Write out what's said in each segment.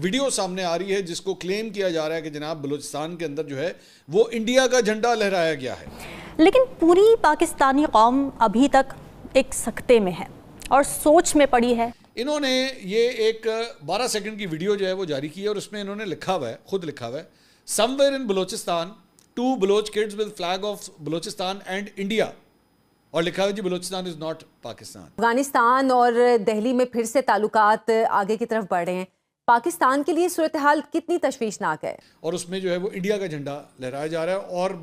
Video सामने आ रही है जिसको क्लेम किया जा रहा है कि जनाब बलूचिस्तान के अंदर जो है वो इंडिया का झंडा लहराया गया है। लेकिन पूरी पाकिस्तानी कौम अभी तक एक सकते में है और सोच में पड़ी है। इन्होंने ये एक 12 सेकंड की वीडियो जो है वो जारी की है और उसमें इन्होंने लिखा हुआ है, खुद लिखा हुआ है, somewhere in Balochistan two Baloch kids with flag of Balochistan and India, और लिखा है जी बलूचिस्तान इज नॉट पाकिस्तान। अफगानिस्तान और दिल्ली में फिर से ताल्लुकात आगे की तरफ बढ़ रहे हैं। पाकिस्तान के लिए सूरत हाल कितनी तशवीशनाक है। और उसमें जो है वो इंडिया का झंडा लहराया जा रहा है और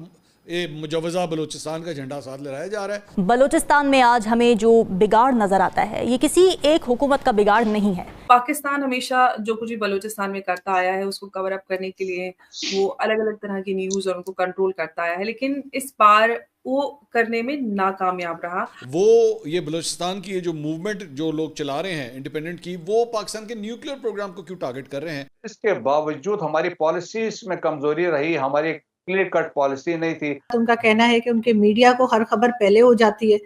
ये मुजवजा बलूचिस्तान का झंडा साथ लहराया जा रहा है। बलूचिस्तान में आज हमें जो बिगाड़ नजर आता है ये किसी एक हुकूमत का बिगाड़ नहीं है। पाकिस्तान हमेशा जो कुछ भी बलूचिस्तान में करता आया है उसको कवर अप करने के लिए वो अलग अलग तरह की न्यूज और उनको कंट्रोल करता आया है, लेकिन इस बार वो करने में नाकामयाब रहा। वो ये बलूचिस्तान की ये जो मूवमेंट जो लोग चला रहे हैं इंडिपेंडेंट की, वो पाकिस्तान के न्यूक्लियर प्रोग्राम को क्यों टारगेट कर रहे हैं? इसके बावजूद हमारी पॉलिसीज में कमजोरी रही, हमारी क्लियर कट पॉलिसी नहीं थी। उनका कहना है कि उनके मीडिया को हर खबर पहले हो जाती है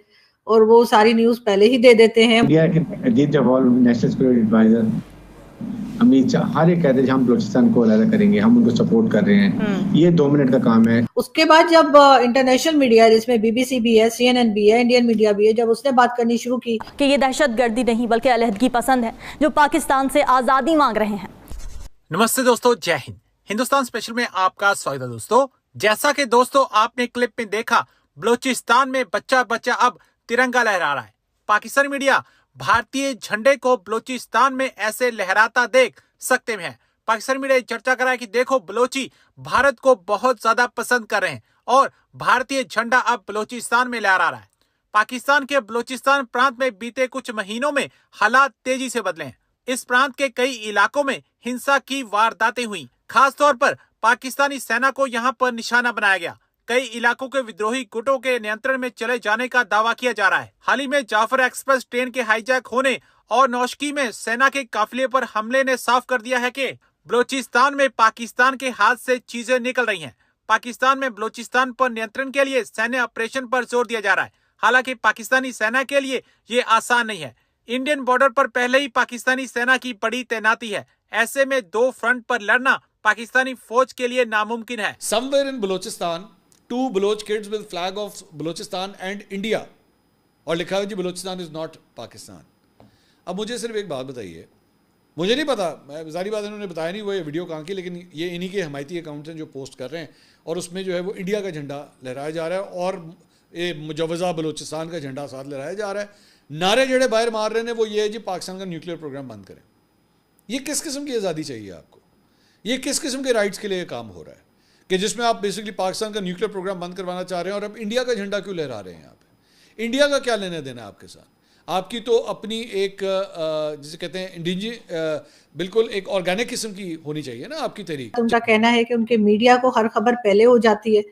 और वो सारी न्यूज पहले ही दे देते हैं। इंडिया के Ajit Doval national security adviser Amit Shah हर एक कहते हैं हम बलूचिस्तान को अलग करेंगे, हम उनको सपोर्ट कर रहे हैं। ये 2 मिनट का काम है। उसके बाद जब इंटरनेशनल मीडिया जिसमें बीबीसी भी है, CNN भी है, इंडियन मीडिया भी है, जब उसने बात करनी शुरू की कि ये दहशतगर्दी नहीं बल्कि अलहदगी पसंद है जो पाकिस्तान से आजादी मांग रहे हैं। नमस्ते दोस्तों, जय हिंद। हिंदुस्तान स्पेशल में आपका स्वागत है दोस्तों। जैसा कि दोस्तों आपने क्लिप में देखा, बलूचिस्तान में बच्चा बच्चा अब तिरंगा लहरा रहा है। पाकिस्तानी मीडिया भारतीय झंडे को बलूचिस्तान में ऐसे लहराता देख सकते हैं। पाकिस्तानी मीडिया चर्चा कर रहा है कि देखो बलोची भारत को बहुत ज्यादा पसंद कर रहे हैं और भारतीय झंडा अब बलूचिस्तान में लहरा रहा है। पाकिस्तान के बलूचिस्तान प्रांत में बीते कुछ महीनों में हालात तेजी से बदले हैं। इस प्रांत के कई इलाकों में हिंसा की वारदातें हुई। खासतौर पर पाकिस्तानी सेना को यहां पर निशाना बनाया गया। कई इलाकों के विद्रोही गुटों के नियंत्रण में चले जाने का दावा किया जा रहा है। हाल ही में जाफर एक्सप्रेस ट्रेन के हाईजैक होने और नौशकी में सेना के काफिले पर हमले ने साफ कर दिया है कि बलूचिस्तान में पाकिस्तान के हाथ से चीजें निकल रही हैं। पाकिस्तान में बलूचिस्तान पर नियंत्रण के लिए सैन्य ऑपरेशन पर जोर दिया जा रहा है। हालांकि पाकिस्तानी सेना के लिए ये आसान नहीं है। इंडियन बॉर्डर पर पहले ही पाकिस्तानी सेना की बड़ी तैनाती है। ऐसे में 2 फ्रंट पर लड़ना पाकिस्तानी फौज के लिए नामुमकिन है। Somewhere in Balochistan two Baloch kids with flag of Balochistan and India, और लिखा है जी बलूचिस्तान इज नॉट पाकिस्तान। अब मुझे सिर्फ एक बात बताइए, मुझे नहीं पता, मैं सारी बात इन्होंने बताया नहीं वो ये वीडियो कहाँ की, लेकिन ये इन्हीं के हमायती अकाउंट्स हैं जो पोस्ट कर रहे हैं और उसमें जो है वो इंडिया का झंडा लहराया जा रहा है और ये मुजवजा बलूचिस्तान का झंडा साथ लहराया जा रहा है। नारे जड़े बाहर मार रहे हैं वो ये है जी पाकिस्तान का न्यूक्लियर प्रोग्राम बंद करें। ये किस किस्म की आज़ादी चाहिए आपको? ये किस किस्म के राइट्स के लिए काम हो रहा है कि जिसमें आप बेसिकली पाकिस्तान का न्यूक्लियर प्रोग्राम बंद करवाना चाह रहे हैं और अब इंडिया का झंडा क्यों लहरा रहे हैं यहाँ पे? इंडिया का क्या लेना देना है आपके साथ? आपकी तो अपनी एक जिसे कहते हैं बिल्कुल एक ऑर्गेनिक किस्म की होनी चाहिए ना आपकी तहरीक। उनका कहना है कि उनके मीडिया को हर खबर पहले हो जाती है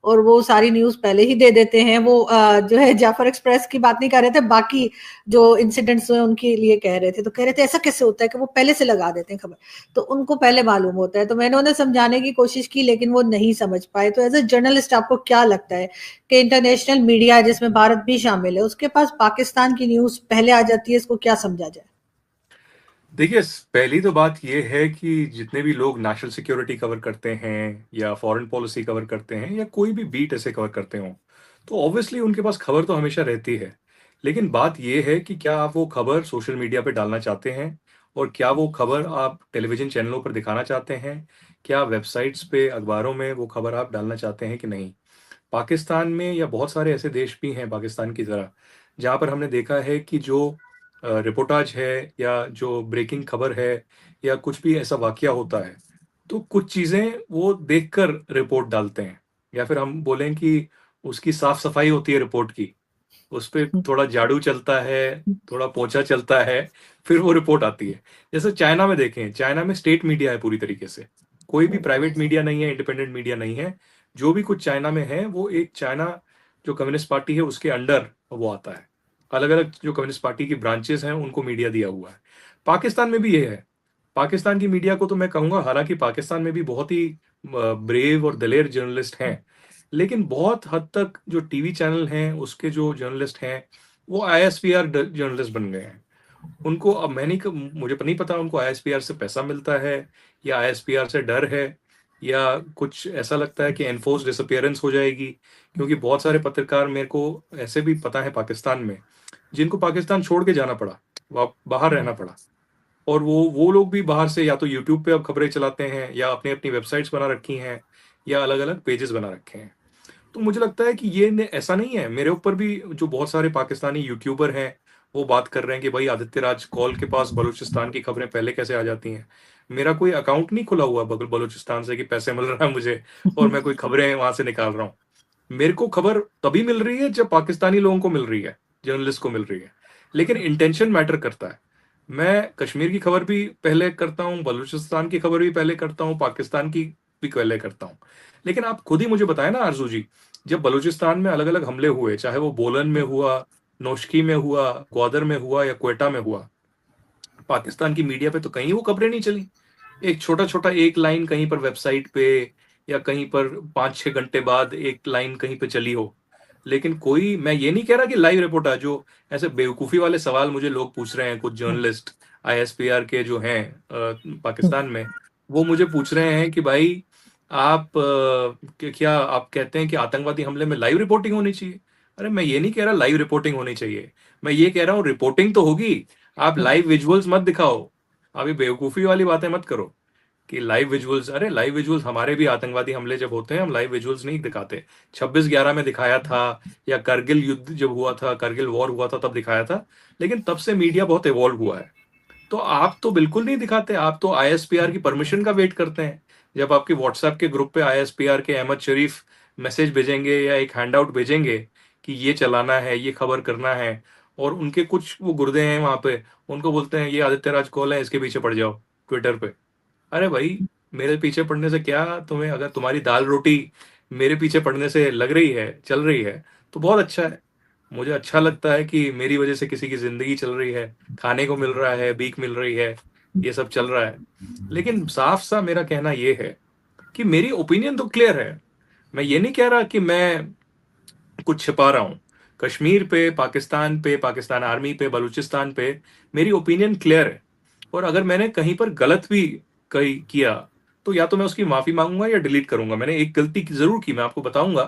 और वो सारी न्यूज पहले ही दे देते हैं। वो जो है जाफर एक्सप्रेस की बात नहीं कर रहे थे, बाकी जो इंसिडेंट्स हैं उनके लिए कह रहे थे। तो कह रहे थे ऐसा कैसे होता है कि वो पहले से लगा देते हैं खबर, तो उनको पहले मालूम होता है। तो मैंने उन्हें समझाने की कोशिश की लेकिन वो नहीं समझ पाए। तो एज ए जर्नलिस्ट आपको क्या लगता है कि इंटरनेशनल मीडिया जिसमें भारत भी शामिल है उसके पास पाकिस्तान की न्यूज पहले आ जाती है, इसको क्या समझा जाए? देखिए, पहली तो बात यह है कि जितने भी लोग नेशनल सिक्योरिटी कवर करते हैं या फॉरेन पॉलिसी कवर करते हैं या कोई भी बीट ऐसे कवर करते हो, तो ऑब्वियसली उनके पास खबर तो हमेशा रहती है। लेकिन बात यह है कि क्या आप वो खबर सोशल मीडिया पे डालना चाहते हैं और क्या वो खबर आप टेलीविजन चैनलों पर दिखाना चाहते हैं, क्या वेबसाइट्स पे, अखबारों में वो खबर आप डालना चाहते हैं कि नहीं। पाकिस्तान में या बहुत सारे ऐसे देश भी हैं पाकिस्तान की तरह जहाँ पर हमने देखा है कि जो रिपोर्टाज है या जो ब्रेकिंग खबर है या कुछ भी ऐसा वाकया होता है तो कुछ चीज़ें वो देखकर रिपोर्ट डालते हैं, या फिर हम बोलें कि उसकी साफ सफाई होती है रिपोर्ट की, उस पर थोड़ा झाड़ू चलता है, थोड़ा पोछा चलता है, फिर वो रिपोर्ट आती है। जैसे चाइना में देखें, चाइना में स्टेट मीडिया है पूरी तरीके से, कोई भी प्राइवेट मीडिया नहीं है, इंडिपेंडेंट मीडिया नहीं है। जो भी कुछ चाइना में है वो एक चाइना जो कम्युनिस्ट पार्टी है उसके अंडर वो आता है। अलग अलग जो कम्युनिस्ट पार्टी की ब्रांचेस हैं उनको मीडिया दिया हुआ है। पाकिस्तान में भी ये है। पाकिस्तान की मीडिया को तो मैं कहूँगा, हालांकि पाकिस्तान में भी बहुत ही ब्रेव और दलेर जर्नलिस्ट हैं, लेकिन बहुत हद तक जो टीवी चैनल हैं उसके जो जर्नलिस्ट हैं वो ISPR जर्नलिस्ट बन गए हैं उनको अब मुझे नहीं पता उनको ISPR से पैसा मिलता है या ISPR से डर है या कुछ ऐसा लगता है कि एनफोर्स डिसअपियरेंस हो जाएगी, क्योंकि बहुत सारे पत्रकार मेरे को ऐसे भी पता है पाकिस्तान में जिनको पाकिस्तान छोड़ के जाना पड़ा, बाहर रहना पड़ा, और वो लोग भी बाहर से या तो यूट्यूब पे अब खबरें चलाते हैं या अपनी अपनी वेबसाइट्स बना रखी हैं या अलग अलग पेजेस बना रखे हैं। तो मुझे लगता है कि ये ऐसा नहीं है। मेरे ऊपर भी जो बहुत सारे पाकिस्तानी यूट्यूबर हैं वो बात कर रहे हैं कि भाई आदित्य राज कॉल के पास बलूचिस्तान की खबरें पहले कैसे आ जाती हैं। मेरा कोई अकाउंट नहीं खुला हुआ बलूचिस्तान से कि पैसे मिल रहा है मुझे और मैं कोई खबरें वहां से निकाल रहा हूँ। मेरे को खबर तभी मिल रही है जब पाकिस्तानी लोगों को मिल रही है, जर्नलिस्ट को मिल रही है, लेकिन इंटेंशन मैटर करता है। मैं कश्मीर की खबर भी पहले करता हूँ, बलूचिस्तान की खबर भी पहले करता हूँ, पाकिस्तान की भी पहले करता हूँ। लेकिन आप खुद ही मुझे बताएं ना आरजू जी, जब बलूचिस्तान में अलग अलग हमले हुए, चाहे वो बोलन में हुआ, नौशकी में हुआ, ग्वादर में हुआ या क्वेटा में हुआ, पाकिस्तान की मीडिया पे तो कहीं वो खबरें नहीं चली। एक छोटा छोटा एक लाइन कहीं पर वेबसाइट पे या कहीं पर 5-6 घंटे बाद एक लाइन कहीं पे चली हो, लेकिन कोई, मैं ये नहीं कह रहा कि लाइव रिपोर्टर, जो ऐसे बेवकूफ़ी वाले सवाल मुझे लोग पूछ रहे हैं, कुछ जर्नलिस्ट ISPR के जो हैं पाकिस्तान में, वो मुझे पूछ रहे हैं कि भाई आप क्या आप कहते हैं कि आतंकवादी हमले में लाइव रिपोर्टिंग होनी चाहिए? अरे मैं ये नहीं कह रहा लाइव रिपोर्टिंग होनी चाहिए, मैं ये कह रहा हूँ रिपोर्टिंग तो होगी, आप लाइव विजुअल्स मत दिखाओ। आप ये बेवकूफ़ी वाली बातें मत करो कि लाइव विजुअल्स। अरे लाइव विजुअल्स, हमारे भी आतंकवादी हमले जब होते हैं हम लाइव विजुअल्स नहीं दिखाते। 26/11 में दिखाया था, या करगिल युद्ध जब हुआ था, करगिल वॉर हुआ था तब दिखाया था, लेकिन तब से मीडिया बहुत इवॉल्व हुआ है। तो आप तो बिल्कुल नहीं दिखाते, आप तो ISPR की परमिशन का वेट करते हैं। जब आपके व्हाट्सएप के ग्रुप पे ISPR के अहमद शरीफ मैसेज भेजेंगे या एक हैंड आउट भेजेंगे कि ये चलाना है, ये खबर करना है, और उनके कुछ वो गुर्दे हैं वहां पे, उनको बोलते हैं ये आदित्य राज कॉल है, इसके पीछे पड़ जाओ ट्विटर पे। अरे भाई, मेरे पीछे पड़ने से क्या, तुम्हें अगर तुम्हारी दाल रोटी मेरे पीछे पड़ने से लग रही है, चल रही है, तो बहुत अच्छा है। मुझे अच्छा लगता है कि मेरी वजह से किसी की जिंदगी चल रही है, खाने को मिल रहा है, भीख मिल रही है, ये सब चल रहा है। लेकिन साफ सा मेरा कहना ये है कि मेरी ओपिनियन तो क्लियर है। मैं ये नहीं कह रहा कि मैं कुछ छिपा रहा हूँ। कश्मीर पे, पाकिस्तान पे, पाकिस्तान आर्मी पे, बलूचिस्तान पे मेरी ओपिनियन क्लियर है। और अगर मैंने कहीं पर गलत भी कहीं किया तो या तो मैं उसकी माफी मांगूंगा या डिलीट करूंगा। मैंने एक गलती जरूर की, मैं आपको बताऊंगा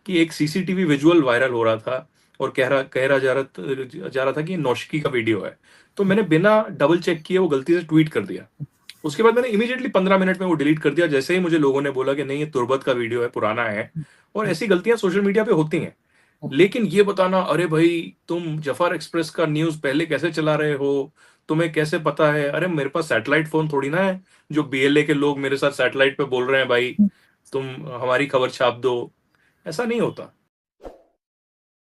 कि एक CCTV विजुअल वायरल हो रहा था और कह रहा जा रहा था कि ये नौशकी का वीडियो है, तो मैंने बिना डबल चेक किए वो गलती से ट्वीट कर दिया। उसके बाद मैंने इमीडिएटली 15 मिनट में वो डिलीट कर दिया, जैसे ही मुझे लोगों ने बोला कि नहीं ये तुर्बत का वीडियो है, पुराना है। और ऐसी गलतियां सोशल मीडिया पे होती हैं। लेकिन ये बताना, अरे भाई तुम जफर एक्सप्रेस का न्यूज पहले कैसे चला रहे हो, तुम्हें कैसे पता है? अरे मेरे पास सैटेलाइट फोन थोड़ी ना है जो BLA के लोग मेरे साथ सैटेलाइट पे बोल रहे हैं भाई तुम हमारी खबर छाप दो। ऐसा नहीं होता।